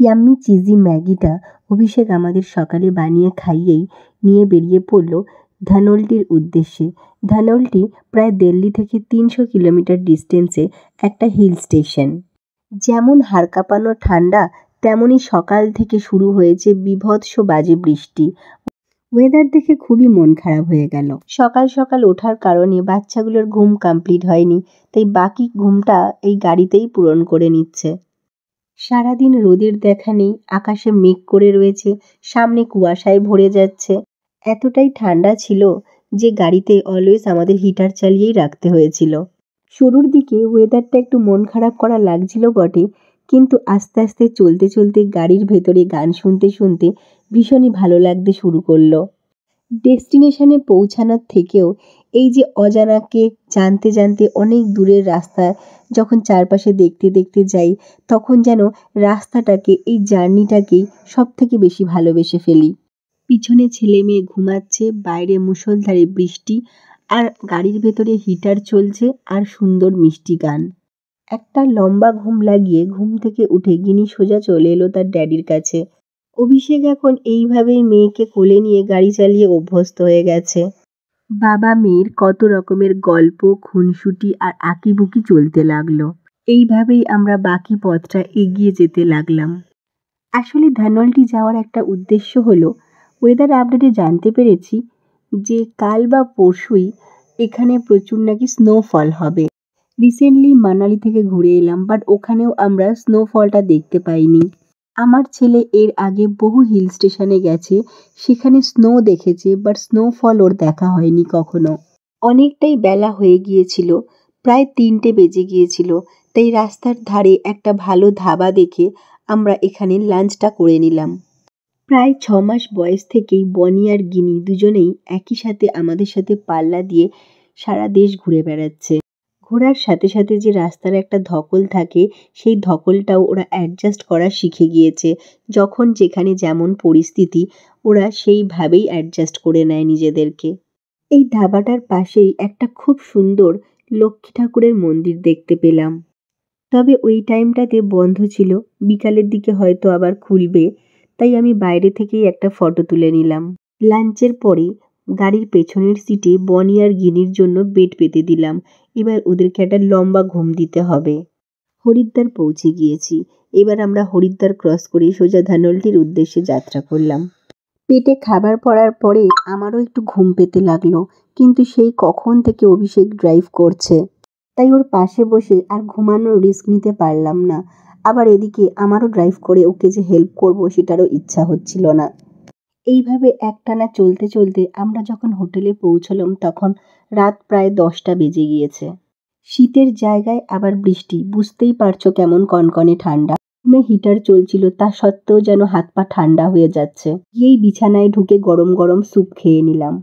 Yummy cheesy ম্যাগিটা অভিষেক আমাদের সকালে বানিয়ে খাইয়েই নিয়ে বেরিয়ে পড়ল ধানোল্টির উদ্দেশ্যে। ধানোল্টি প্রায় দিল্লি থেকে ৩০০ কিলোমিটার ডিস্টেন্সে একটা হিল স্টেশন। যেমন হাড় কাঁপানো ঠান্ডা, তেমনই সকাল থেকে শুরু হয়েছে বীভৎস বাজে বৃষ্টি। ওয়েদার দেখে খুবই মন খারাপ হয়ে গেল। সকাল সকাল ওঠার কারণে বাচ্চাগুলোর ঘুম কমপ্লিট হয়নি, তাই বাকি ঘুমটা এই গাড়িতেই পূরণ করে নিচ্ছে। সারাদিন রোদের দেখা নেই, আকাশে মেঘ করে রয়েছে, সামনে কুয়াশায় ভরে যাচ্ছে। এতটাই ঠান্ডা ছিল যে গাড়িতে অলওয়েজ আমাদের হিটার চালিয়েই রাখতে হয়েছিল। শুরুর দিকে ওয়েদারটা একটু মন খারাপ করা লাগছিল বটে, কিন্তু আস্তে আস্তে চলতে চলতে গাড়ির ভেতরে গান শুনতে শুনতে ভীষণই ভালো লাগতে শুরু করলো। ডেস্টিনেশনে পৌঁছানোর থেকেও এই যে অজানাকে জানতে জানতে অনেক দূরের রাস্তা যখন চারপাশে দেখতে দেখতে যাই, তখন যেন রাস্তাটাকে, এই জার্নিটাকেই সব থেকে বেশি ভালোবেসে ফেলি। পিছনে ছেলে মেয়ে ঘুমাচ্ছে, বাইরে মুষলধারে বৃষ্টি, আর গাড়ির ভেতরে হিটার চলছে আর সুন্দর মিষ্টি গান। একটা লম্বা ঘুম লাগিয়ে ঘুম থেকে উঠে গিনি সোজা চলে এলো তার ড্যাডির কাছে। অভিষেক এখন এইভাবেই মেয়েকে কোলে নিয়ে গাড়ি চালিয়ে অভ্যস্ত হয়ে গেছে। বাবা মেয়ের কত রকমের গল্প, খুনসুটি আর আঁকিবুকি চলতে লাগলো। এইভাবেই আমরা বাকি পথটা এগিয়ে যেতে লাগলাম। আসলে ধানোল্টি যাওয়ার একটা উদ্দেশ্য হলো, ওয়েদার আপডেটে জানতে পেরেছি যে কাল বা পরশুই এখানে প্রচুর নাকি স্নোফল হবে। রিসেন্টলি মানালি থেকে ঘুরে এলাম, বাট ওখানেও আমরা স্নোফলটা দেখতে পাইনি। আমার ছেলে এর আগে বহু হিল স্টেশনে গেছে, সেখানে স্নো দেখেছে, বাট স্নোফল ওর দেখা হয়নি কখনো। অনেকটাই বেলা হয়ে গিয়েছিল, প্রায় ৩টে বেজে গিয়েছিল, তাই রাস্তার ধারে একটা ভালো ধাবা দেখে আমরা এখানে লাঞ্চটা করে নিলাম। প্রায় ৬ মাস বয়স থেকেই বনি আর গিনি দুজনেই একই সাথে আমাদের সাথে পাল্লা দিয়ে সারা দেশ ঘুরে বেড়াচ্ছে। ঘোরার সাথে সাথে যে রাস্তার একটা ধকল থাকে, সেই ধকলটাও ওরা অ্যাডজাস্ট করা শিখে গিয়েছে। যখন যেখানে যেমন পরিস্থিতি, ওরা সেইভাবেই অ্যাডজাস্ট করে নেয় নিজেদেরকে। এই ধাবাটার পাশেই একটা খুব সুন্দর লক্ষ্মী ঠাকুরের মন্দির দেখতে পেলাম, তবে ওই টাইমটাতে বন্ধ ছিল, বিকালের দিকে হয়তো আবার খুলবে, তাই আমি বাইরে থেকেই একটা ফটো তুলে নিলাম। লাঞ্চের পরে গাড়ির পেছনের সিটে বনি আর গিনির জন্য বেড পেতে দিলাম। এবার ওদেরকে একটা লম্বা ঘুম দিতে হবে। হরিদ্বার পৌঁছে গিয়েছি। এবার আমরা হরিদ্বার ক্রস করে সোজা ধানোল্টির উদ্দেশ্যে যাত্রা করলাম। পেটে খাবার পড়ার পরে আমারও একটু ঘুম পেতে লাগলো, কিন্তু সেই কখন থেকে অভিষেক ড্রাইভ করছে, তাই ওর পাশে বসে আর ঘুমানোর রিস্ক নিতে পারলাম না। আবার এদিকে আমারও ড্রাইভ করে ওকে যে হেল্প করব সেটারও ইচ্ছা হচ্ছিল না। এইভাবে একটানা চলতে চলতে আমরা যখন হোটেলে পৌঁছলাম তখন রাত প্রায় 10টা বেজে গিয়েছে। শীতের জায়গায় আবার বৃষ্টি, বুঝতেই পারছো কেমন কনকনে ঠান্ডা। রুমে হিটার চলছিল, তা সত্ত্বেও যেন হাত পা ঠান্ডা হয়ে যাচ্ছে। গিয়েই বিছানায় ঢুকে গরম গরম স্যুপ খেয়ে নিলাম।